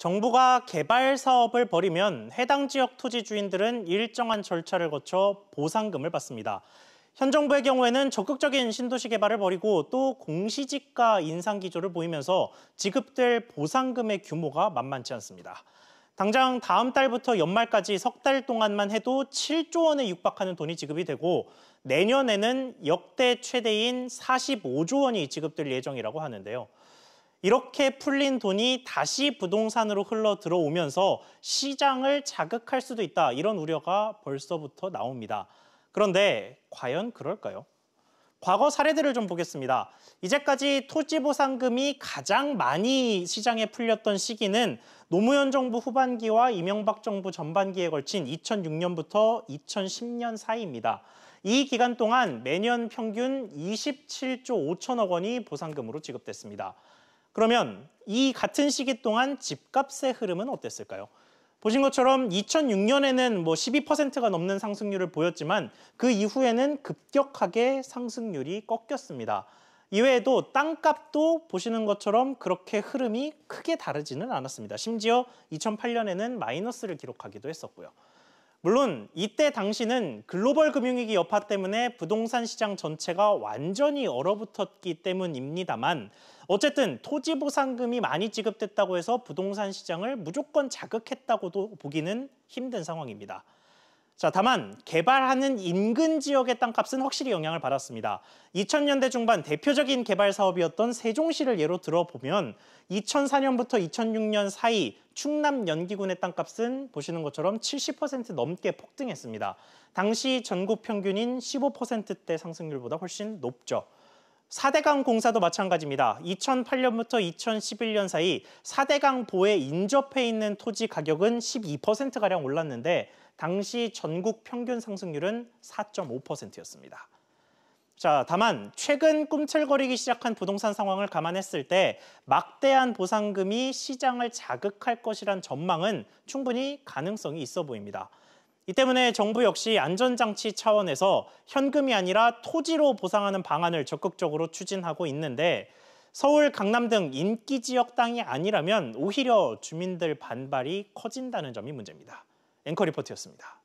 정부가 개발 사업을 벌이면 해당 지역 토지 주인들은 일정한 절차를 거쳐 보상금을 받습니다. 현 정부의 경우에는 적극적인 신도시 개발을 벌이고 또 공시지가 인상 기조를 보이면서 지급될 보상금의 규모가 만만치 않습니다. 당장 다음 달부터 연말까지 석 달 동안만 해도 7조 원에 육박하는 돈이 지급이 되고 내년에는 역대 최대인 45조 원이 지급될 예정이라고 하는데요. 이렇게 풀린 돈이 다시 부동산으로 흘러 들어오면서 시장을 자극할 수도 있다, 이런 우려가 벌써부터 나옵니다. 그런데 과연 그럴까요? 과거 사례들을 좀 보겠습니다. 이제까지 토지보상금이 가장 많이 시장에 풀렸던 시기는 노무현 정부 후반기와 이명박 정부 전반기에 걸친 2006년부터 2010년 사이입니다. 이 기간 동안 매년 평균 27조 5천억 원이 보상금으로 지급됐습니다. 그러면 이 같은 시기 동안 집값의 흐름은 어땠을까요? 보신 것처럼 2006년에는 12%가 넘는 상승률을 보였지만 그 이후에는 급격하게 상승률이 꺾였습니다. 이외에도 땅값도 보시는 것처럼 그렇게 흐름이 크게 다르지는 않았습니다. 심지어 2008년에는 마이너스를 기록하기도 했었고요. 물론 이때 당시는 글로벌 금융위기 여파 때문에 부동산 시장 전체가 완전히 얼어붙었기 때문입니다만 어쨌든 토지 보상금이 많이 지급됐다고 해서 부동산 시장을 무조건 자극했다고도 보기는 힘든 상황입니다. 자, 다만 개발하는 인근 지역의 땅값은 확실히 영향을 받았습니다. 2000년대 중반 대표적인 개발 사업이었던 세종시를 예로 들어보면 2004년부터 2006년 사이 충남 연기군의 땅값은 보시는 것처럼 70% 넘게 폭등했습니다. 당시 전국 평균인 15%대 상승률보다 훨씬 높죠. 4대강 공사도 마찬가지입니다. 2008년부터 2011년 사이 4대강 보에 인접해 있는 토지 가격은 12%가량 올랐는데 당시 전국 평균 상승률은 4.5%였습니다. 자, 다만 최근 꿈틀거리기 시작한 부동산 상황을 감안했을 때 막대한 보상금이 시장을 자극할 것이란 전망은 충분히 가능성이 있어 보입니다. 이 때문에 정부 역시 안전장치 차원에서 현금이 아니라 토지로 보상하는 방안을 적극적으로 추진하고 있는데 서울, 강남 등 인기 지역 땅이 아니라면 오히려 주민들 반발이 커진다는 점이 문제입니다. 앵커 리포트였습니다.